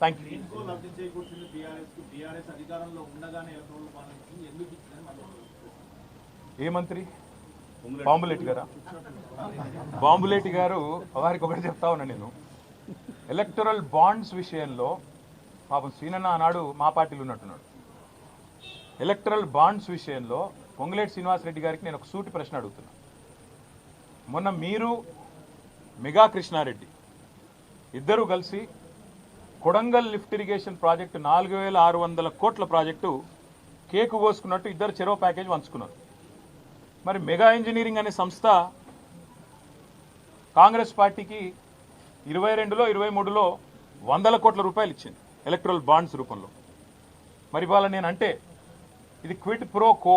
Thank you. ఏ మంత్రి? బాంబులేటి గారా? బాంబులేటి గారు వారికి ఒకటి చెప్తా ఉన్నా నేను. ఎలక్టరల్ బాండ్స్ విషయంలో పాపం సీనన్న ఆనాడు మా పార్టీలో ఉన్నట్టున్నాడు. ఎలక్టరల్ బాండ్స్ విషయంలో పొంగులేటి శ్రీనివాసరెడ్డి గారికి నేను ఒక సూటి ప్రశ్న అడుగుతున్నా. మొన్న మీరు మెగా కృష్ణారెడ్డి ఇద్దరు కలిసి కొడంగల్ లిఫ్ట్ ఇరిగేషన్ ప్రాజెక్టు 4600 కోట్ల ప్రాజెక్టు కేకు కోసుకున్నట్టు ఇద్దరు చెరో ప్యాకేజ్ పంచుకున్నారు. మరి మెగా ఇంజనీరింగ్ అనే సంస్థ కాంగ్రెస్ పార్టీకి 22లో 23లో 100 కోట్ల రూపాయలు ఇచ్చింది ఎలక్ట్రల్ బాండ్స్ రూపంలో. మరి ఇవాళ నేను అంటే ఇది క్విట్ ప్రో కో.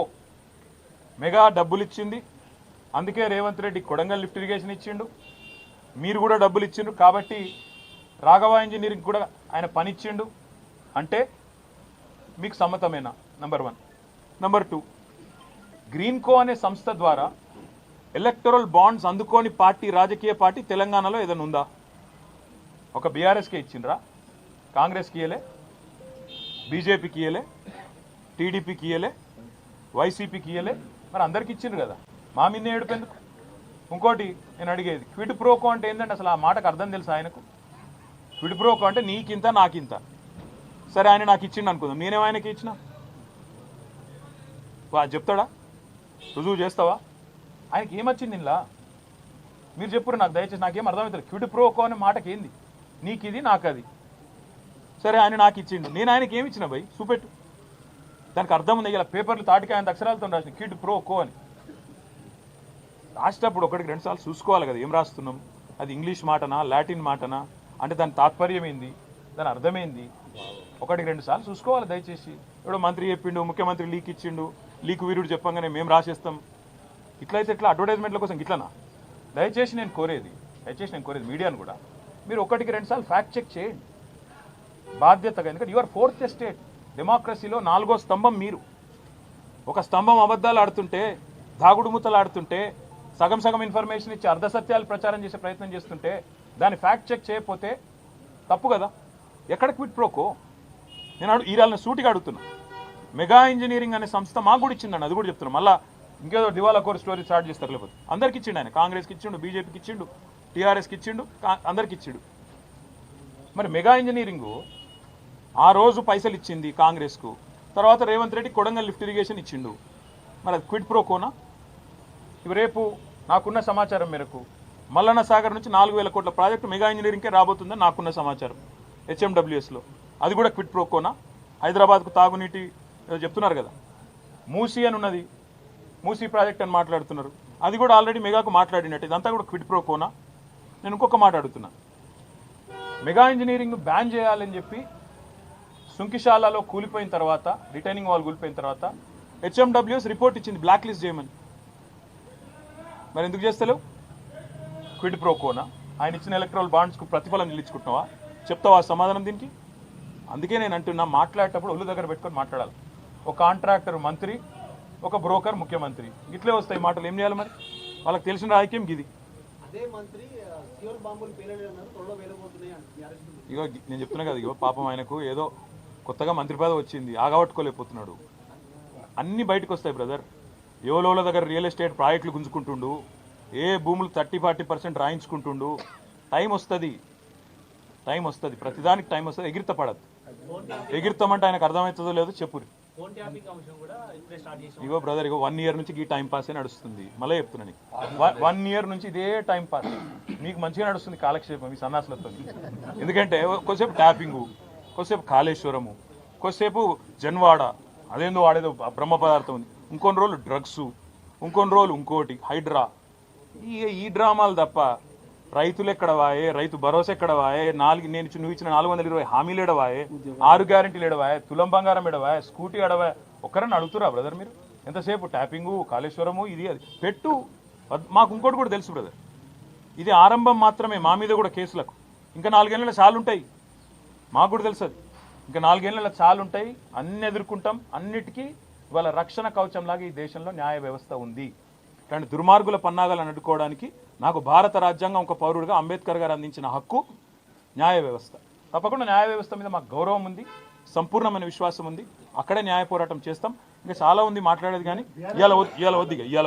మెగా డబ్బులు ఇచ్చింది, అందుకే రేవంత్ రెడ్డి కొడంగల్ లిఫ్ట్ ఇరిగేషన్ ఇచ్చిండు, మీరు కూడా డబ్బులు ఇచ్చిండ్రు, కాబట్టి రాఘవ ఇంజనీరింగ్ కూడా ఆయన పని ఇచ్చిండు అంటే మీకు సమ్మతమేనా? నంబర్ 1. నంబర్ 2, గ్రీన్కో అనే సంస్థ ద్వారా ఎలక్టరల్ బాండ్స్ అందుకోని పార్టీ, రాజకీయ పార్టీ తెలంగాణలో ఏదైనా ఉందా? ఒక బీఆర్ఎస్కే ఇచ్చిండ్రా? కాంగ్రెస్కి ఇయ్యలే, బీజేపీకి ఇయ్యలే, టీడీపీకి ఇయ్యలే, వైసీపీకి ఇయ్యలే, మరి అందరికి ఇచ్చిండ్రు కదా, మా మీద ఏడుపెందుకు? ఇంకోటి నేను అడిగేది, క్విడ్ ప్రోకో అంటే ఏంటంటే అసలు ఆ మాటకు అర్థం తెలుసు ఆయనకు? క్విడ్ ప్రోకో అంటే నీకింత నాకింత. సరే ఆయన నాకు ఇచ్చిండు అనుకుందాం, నేనేం ఆయనకి ఇచ్చిన? చెప్తాడా? రుజువు చేస్తావా? ఆయనకి ఏమొచ్చింది ఇలా? మీరు చెప్పురు నాకు, దయచేసి నాకేం అర్థమవుతుంది. క్విడ్ ప్రోకో అనే మాటకి ఏంది? నీకు ఇది నాకు అది. సరే ఆయన నాకు ఇచ్చిండు, నేను ఆయనకి ఏమి ఇచ్చిన భయ్? చూపెట్టు. దానికి అర్థం ఉంది. ఇలా పేపర్లు తాటికి ఆయన అక్షరాలతో రాసిన క్విడ్ ప్రోకో అని. రాసేటప్పుడు 1-2 సార్లు చూసుకోవాలి కదా ఏం రాస్తున్నాం, అది ఇంగ్లీష్ మాటనా లాటిన్ మాటనా, అంటే దాని తాత్పర్యం ఏంది, దాని అర్థమైంది, 1-2 సార్లు చూసుకోవాలి దయచేసి. ఇప్పుడు మంత్రి చెప్పిండు, ముఖ్యమంత్రి లీక్ ఇచ్చిండు, లీక్ వీరుడు చెప్పంగానే మేము రాసేస్తాం. ఇట్లయితే ఇట్లా అడ్వర్టైజ్మెంట్ల కోసం ఇట్లనా? దయచేసి నేను కోరేది మీడియాను కూడా, మీరు 1-2 సార్లు ఫ్యాక్ట్ చెక్ చేయండి బాధ్యతగా. ఎందుకంటే యువర్ 4th ఎస్టేట్, డెమోక్రసీలో 4వ స్తంభం మీరు. ఒక స్తంభం అబద్ధాలు ఆడుతుంటే, దాగుడు మూతలు ఆడుతుంటే, సగం సగం ఇన్ఫర్మేషన్ ఇచ్చి అర్ధసత్యాలు ప్రచారం చేసే ప్రయత్నం చేస్తుంటే దాన్ని ఫ్యాక్ట్ చెక్ చేయకపోతే తప్పు కదా. ఎక్కడ క్విట్ ప్రోకో? నేను ఈరాళ్ళని సూటిగా అడుగుతున్నా. మెగా ఇంజనీరింగ్ అనే సంస్థ మాకు కూడా ఇచ్చిందండి, అది కూడా చెప్తున్నా. మళ్ళీ ఇంకేదో దివాలా కోర్ స్టోరీ స్టార్ట్ చేస్తారు. లేకపోతే అందరికి ఇచ్చిండు ఆయన, కాంగ్రెస్కి ఇచ్చిండు, బీజేపీకి ఇచ్చిండు, టీఆర్ఎస్కి ఇచ్చిండు, అందరికి ఇచ్చిండు. మరి మెగా ఇంజనీరింగు ఆ రోజు పైసలు ఇచ్చింది కాంగ్రెస్కు, తర్వాత రేవంత్ రెడ్డి కొడంగల్ లిఫ్ట్ ఇరిగేషన్ ఇచ్చిండు, మరి అది క్విట్ ప్రోకోనా? ఇవి రేపు నాకున్న సమాచారం మేరకు మల్లన్న సాగర్ నుంచి 4000 కోట్ల ప్రాజెక్టు మెగా ఇంజనీరింగ్కే రాబోతుందని నాకున్న సమాచారం హెచ్ఎండబ్ల్యూఎస్లో. అది కూడా క్విట్ ప్రోకోనా? హైదరాబాద్కు తాగునీటి చెప్తున్నారు కదా, మూసీ అని ఉన్నది, మూసీ ప్రాజెక్ట్ అని మాట్లాడుతున్నారు, అది కూడా ఆల్రెడీ మెగాకు మాట్లాడినట్టు, ఇదంతా కూడా క్విట్ ప్రోకోనా? నేను ఇంకొక మాట అడుగుతున్నా. మెగా ఇంజనీరింగ్ బ్యాన్ చేయాలని చెప్పి సుంకిశాలలో కూలిపోయిన తర్వాత, రిటైనింగ్ వాల్ కూలిపోయిన తర్వాత హెచ్ఎండబ్ల్యూఎస్ రిపోర్ట్ ఇచ్చింది బ్లాక్ లిస్ట్ చేయమని. మరి ఎందుకు చేస్తలేవు? క్విడ్ ప్రోకోనా? ఆయన ఇచ్చిన ఎలక్ట్రల్ బాండ్స్కు ప్రతిఫలం నిలుచుకుంటున్నావా? చెప్తావా సమాధానం దీనికి? అందుకే నేను అంటున్నా, మాట్లాడేటప్పుడు ఒళ్ళు దగ్గర పెట్టుకొని మాట్లాడాలి. ఒక కాంట్రాక్టర్ మంత్రి, ఒక బ్రోకర్ ముఖ్యమంత్రి, ఇట్లే వస్తాయి మాటలు. ఏం చేయాలి మరి? వాళ్ళకి తెలిసిన రాజకీయం ఇది. ఇగో నేను చెప్తున్నా కదా, ఇగో పాపం ఆయనకు ఏదో కొత్తగా మంత్రి పదవి వచ్చింది, ఆగబట్టుకోలేకపోతున్నాడు. అన్నీ బయటకు వస్తాయి బ్రదర్. ఎవలోల దగ్గర రియల్ ఎస్టేట్ ప్రాజెక్టులు గుంజుకుంటుండు, ఏ భూములు 30-40% రాయించుకుంటుండు. టైం వస్తుంది, ప్రతిదానికి టైం వస్తుంది. ఎగిరితపడదు. ఎగిరితామంటే ఆయనకు అర్థమవుతుందో లేదో చెప్పురి. ఇగో బ్రదర్, ఇగో 1 ఇయర్ నుంచి ఈ టైం పాసే నడుస్తుంది. మళ్ళీ చెప్తున్నాను, 1 ఇయర్ నుంచి ఇదే టైం పాస్. మీకు మంచిగా నడుస్తుంది కాలక్షేపం ఈ సన్నాసులతో. ఎందుకంటే కొద్దిసేపు ట్యాపింగు, కొద్దిసేపు కాళేశ్వరము, కొద్దిసేపు జన్వాడ, అదేందో వాడేదో బ్రహ్మ పదార్థం ఉంది, ఇంకొన్ని రోజులు డ్రగ్స్, ఇంకొన్ని రోజులు ఇంకోటి హైడ్రా. ఈ డ్రామాలు తప్ప రైతులు ఎక్కడ వాయే, రైతు భరోసా ఎక్కడ వాయే, నువ్వు ఇచ్చిన 420 హామీలు ఎడవాయే, 6 గ్యారెంటీలు ఎడవాయే, తులం బంగారం ఎడవాయే, స్కూటీ ఎడవాయే, ఒక్కరని అడుగుతురా బ్రదర్ మీరు? ఎంతసేపు ట్యాపింగు, కాళేశ్వరము, ఇది అది పెట్టు. మాకు ఇంకోటి కూడా తెలుసు బ్రదర్, ఇది ఆరంభం మాత్రమే. మా మీద కూడా కేసులకు ఇంకా 4 ఏళ్ళ చాలు ఉంటాయి. మాకు కూడా తెలుసు అది. ఇంకా 4 ఏళ్ళ చాలు ఉంటాయి. అన్ని ఎదుర్కొంటాం. అన్నిటికీ ఇవాళ రక్షణ కవచంలాగా ఈ దేశంలో న్యాయ వ్యవస్థ ఉంది. ఇలాంటి దుర్మార్గుల పన్నాగాలను అడ్డుకోవడానికి నాకు భారత రాజ్యాంగం ఒక పౌరుడిగా అంబేద్కర్ గారు అందించిన హక్కు న్యాయ వ్యవస్థ. తప్పకుండా న్యాయ వ్యవస్థ మీద మాకు గౌరవం ఉంది, సంపూర్ణమైన విశ్వాసం ఉంది. అక్కడే న్యాయ పోరాటం చేస్తాం. ఇంకా చాలా ఉంది మాట్లాడేది, కానీ ఇవాళ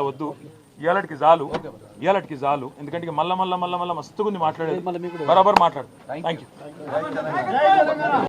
వద్దు, ఇవాళకి చాలు. ఎందుకంటే ఇక మళ్ళా మస్తుగా ఉంది మాట్లాడేది. బరాబర్ మాట్లాడు. Thank you.